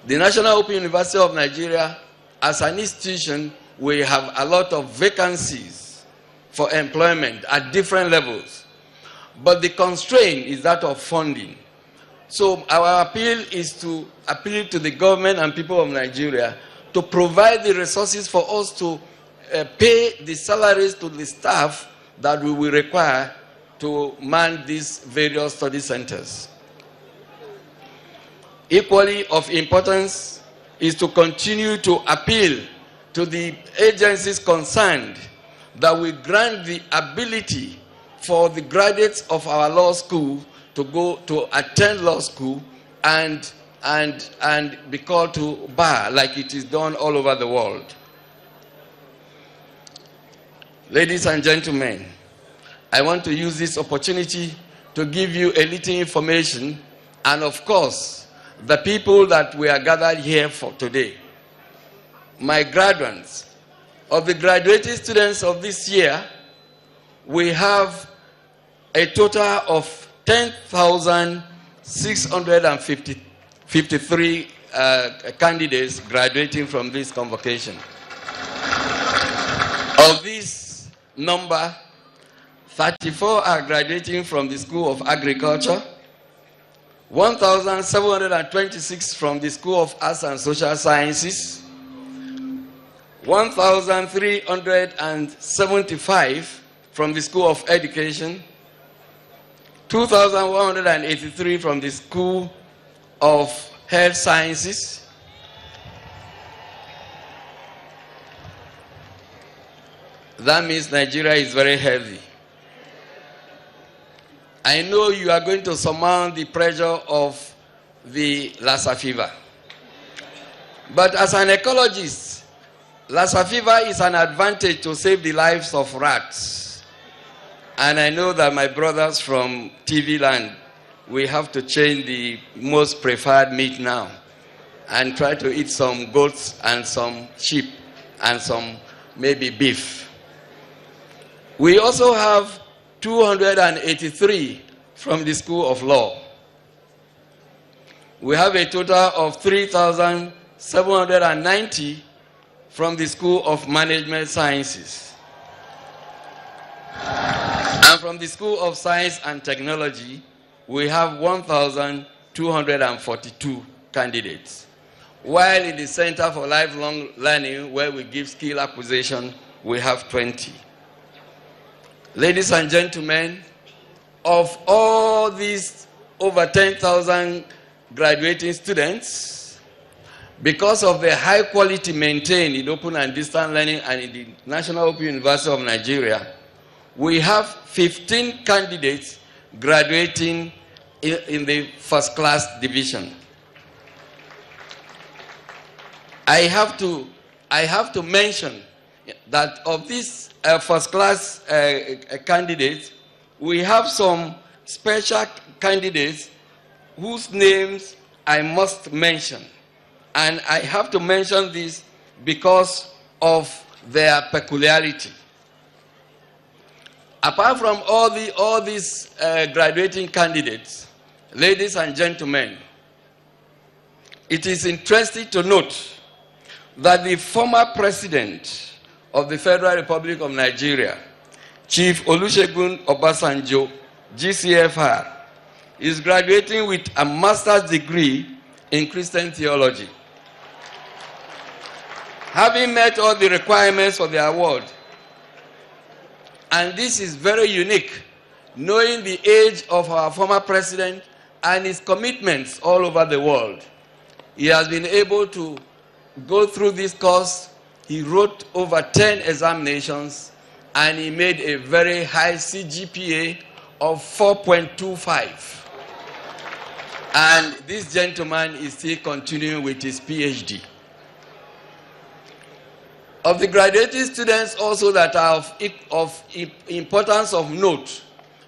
The National Open University of Nigeria, as an institution, we have a lot of vacancies for employment at different levels. But the constraint is that of funding. So our appeal is to appeal to the government and people of Nigeria to provide the resources for us to pay the salaries to the staff that we will require to man these various study centers. Equally of importance is to continue to appeal to the agencies concerned that we grant the ability for the graduates of our law school to go to attend law school and be called to bar like it is done all over the world. Ladies and gentlemen, I want to use this opportunity to give you a little information, and of course, the people that we are gathered here for today. My graduates, of the graduating students of this year, we have a total of 10,653 candidates graduating from this convocation. Of this number, 34 are graduating from the School of Agriculture, 1,726 from the School of Arts and Social Sciences, 1,375 from the School of Education, 2,183 from the School of Health Sciences, that means Nigeria is very healthy. I know you are going to surmount the pressure of the Lassa fever. But as an ecologist, Lassa fever is an advantage to save the lives of rats. And I know that my brothers from TV land, we have to change the most preferred meat now and try to eat some goats and some sheep and some maybe beef. We also have 283 from the School of Law. We have a total of 3,790 from the School of Management Sciences. And from the School of Science and Technology, we have 1,242 candidates. While in the Center for Lifelong Learning, where we give skill acquisition, we have 20. Ladies and gentlemen, of all these over 10,000 graduating students, because of the high quality maintained in open and distance learning and in the National Open University of Nigeria, we have 15 candidates graduating in the first class division. I have to mention that of these first class candidates, we have some special candidates whose names I must mention. And I have to mention this because of their peculiarity. Apart from all these graduating candidates, ladies and gentlemen, it is interesting to note that the former president of the Federal Republic of Nigeria, Chief Olusegun Obasanjo, GCFR, is graduating with a master's degree in Christian theology. Having met all the requirements for the award, and this is very unique, knowing the age of our former president and his commitments all over the world. He has been able to go through this course. He wrote over 10 examinations, and he made a very high CGPA of 4.25. And this gentleman is still continuing with his PhD. Of the graduating students also that are of importance of note,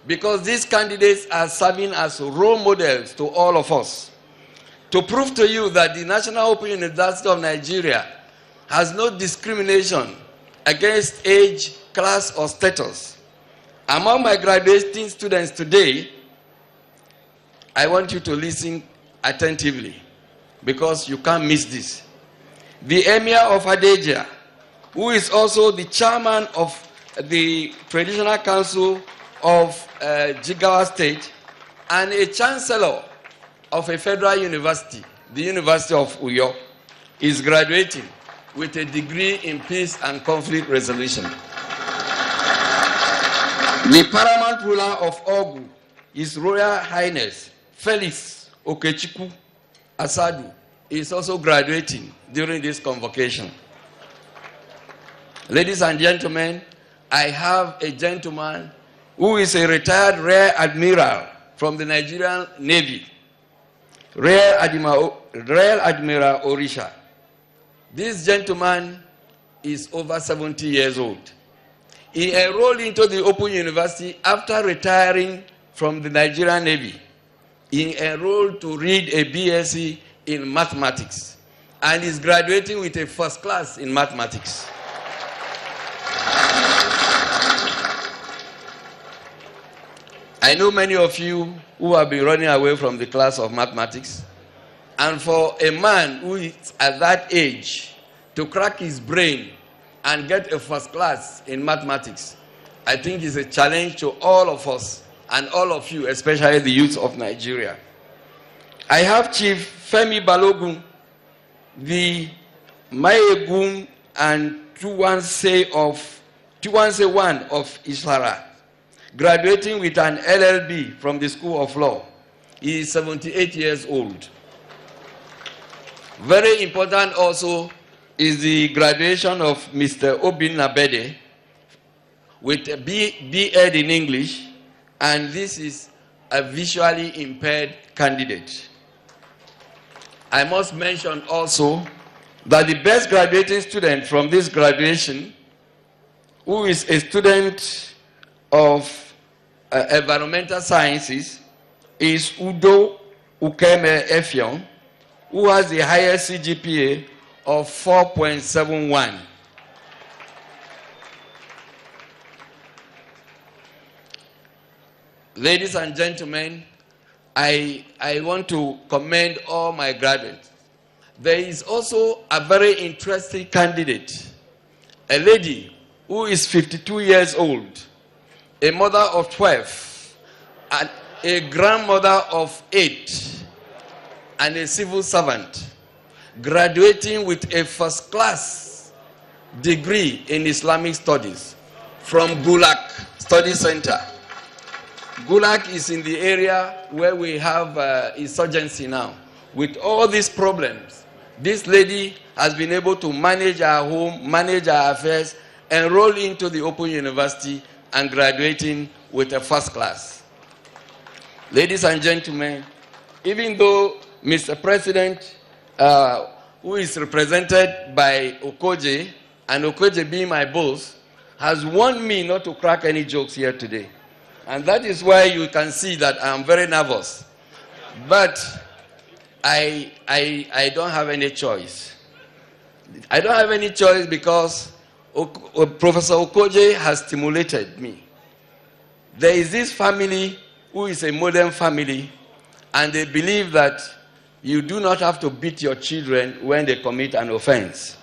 because these candidates are serving as role models to all of us, to prove to you that the National Open University of Nigeria has no discrimination against age, class, or status. Among my graduating students today, I want you to listen attentively. because you can't miss this. The Emir of Hadejia, who is also the chairman of the Traditional Council of Jigawa State, and a chancellor of a federal university, the University of Uyo, is graduating with a degree in peace and conflict resolution. The paramount ruler of Ogu, His Royal Highness Felix Okechukwu Asadu, is also graduating during this convocation. Ladies and gentlemen, I have a gentleman who is a retired Rear Admiral from the Nigerian Navy, Rear Admiral Orisha. This gentleman is over 70 years old. He enrolled into the Open University after retiring from the Nigerian Navy. He enrolled to read a BSc in mathematics and is graduating with a first class in mathematics. I know many of you who have been running away from the class of mathematics, and for a man who is at that age to crack his brain and get a first class in mathematics, I think is a challenge to all of us and all of you, especially the youth of Nigeria. I have Chief Femi Balogun, the Mayegun and Tuwanse 1 of Islara, graduating with an LLB from the School of Law. He is 78 years old. Very important also is the graduation of Mr. Obin Nabede with a B.Ed in English, and this is a visually impaired candidate. I must mention also that the best graduating student from this graduation, who is a student of environmental sciences, is Udo Ukeme Effiong, who has the highest CGPA of 4.71. Ladies and gentlemen, I want to commend all my graduates. There is also a very interesting candidate, a lady who is 52 years old, a mother of 12, and a grandmother of 8, and a civil servant, graduating with a first-class degree in Islamic studies from Gulak Study Center. Gulak is in the area where we have insurgency now. With all these problems, this lady has been able to manage her home, manage her affairs, enroll into the Open University, and graduating with a first class. Ladies and gentlemen, even though Mr. President, who is represented by Okoje, and Okoje being my boss, has warned me not to crack any jokes here today. And that is why you can see that I am very nervous. But I don't have any choice. I don't have any choice because Professor Okoje has stimulated me. There is this family who is a modern family, and they believe that you do not have to beat your children when they commit an offense.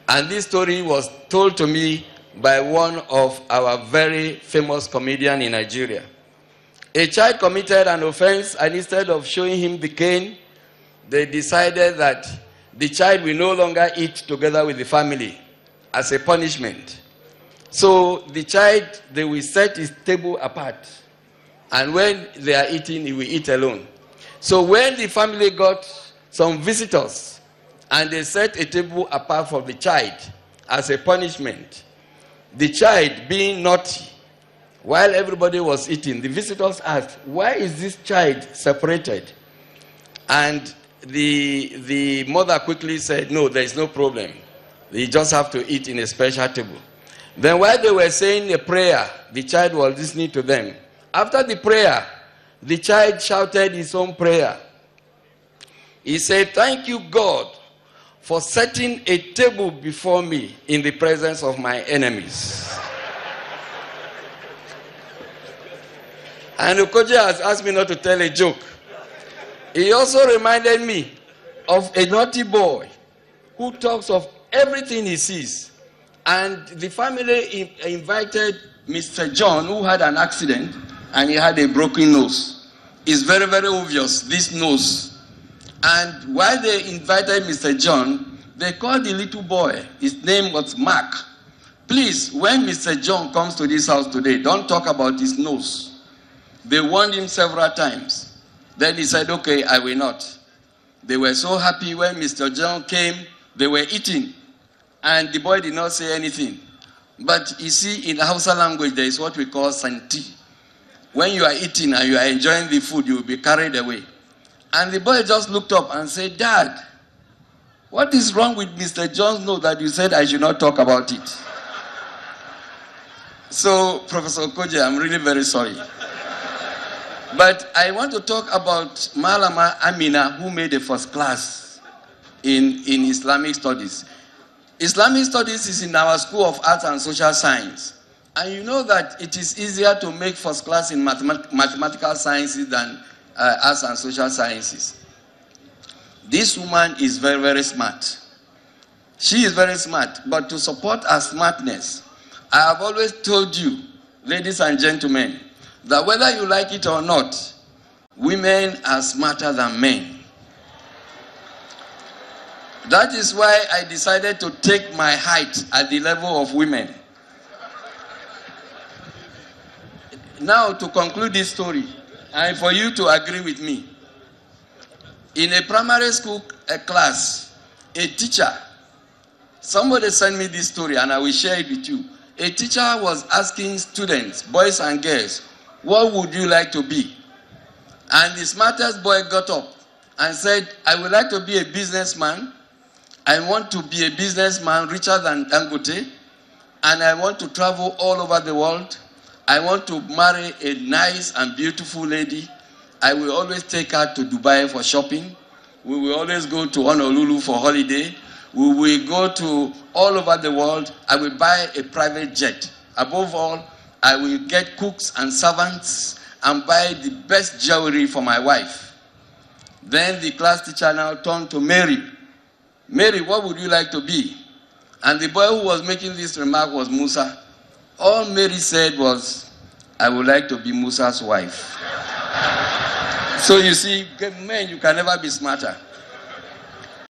And this story was told to me by one of our very famous comedians in Nigeria. A child committed an offense, and instead of showing him the cane, they decided that the child will no longer eat together with the family as a punishment. So the child, they will set his table apart, and when they are eating, he will eat alone. So when the family got some visitors and they set a table apart for the child as a punishment, the child being naughty, while everybody was eating, the visitors asked, why is this child separated? And the mother quickly said, no, there is no problem. They just have to eat in a special table. Then while they were saying a prayer, the child was listening to them. After the prayer, the child shouted his own prayer. He said, thank you, God, for setting a table before me in the presence of my enemies. And Okoje has asked me not to tell a joke. He also reminded me of a naughty boy who talks of everything he sees. And the family invited Mr. John, who had an accident, and he had a broken nose. It's very, very obvious, this nose. And while they invited Mr. John, they called the little boy. His name was Mark. Please, when Mr. John comes to this house today, don't talk about his nose. They warned him several times. Then he said, okay, I will not. They were so happy when Mr. John came, they were eating. And the boy did not say anything. But you see, in Hausa language, there is what we call santi. When you are eating and you are enjoying the food, you will be carried away. And the boy just looked up and said, Dad, what is wrong with Mr. John's nose that you said I should not talk about it? So, Professor Koje, I'm really very sorry. But I want to talk about Malama Amina, who made the first class in Islamic studies. Islamic studies is in our School of Arts and Social Science. And you know that it is easier to make first class in mathematical sciences than arts and social sciences. This woman is very, very smart. She is very smart, but to support her smartness, I have always told you, ladies and gentlemen, that whether you like it or not, women are smarter than men. That is why I decided to take my height at the level of women. Now, to conclude this story, and for you to agree with me, in a primary school class, a teacher, somebody sent me this story and I will share it with you. A teacher was asking students, boys and girls, what would you like to be? And the smartest boy got up and said, I would like to be a businessman. I want to be a businessman richer than Dangote, and I want to travel all over the world. I want to marry a nice and beautiful lady. I will always take her to Dubai for shopping. We will always go to Honolulu for holiday. We will go to all over the world. I will buy a private jet. Above all, I will get cooks and servants and buy the best jewelry for my wife. Then the class teacher now turned to Mary. Mary, what would you like to be? And the boy who was making this remark was Musa. All Mary said was, I would like to be Musa's wife. So you see, men, you can never be smarter.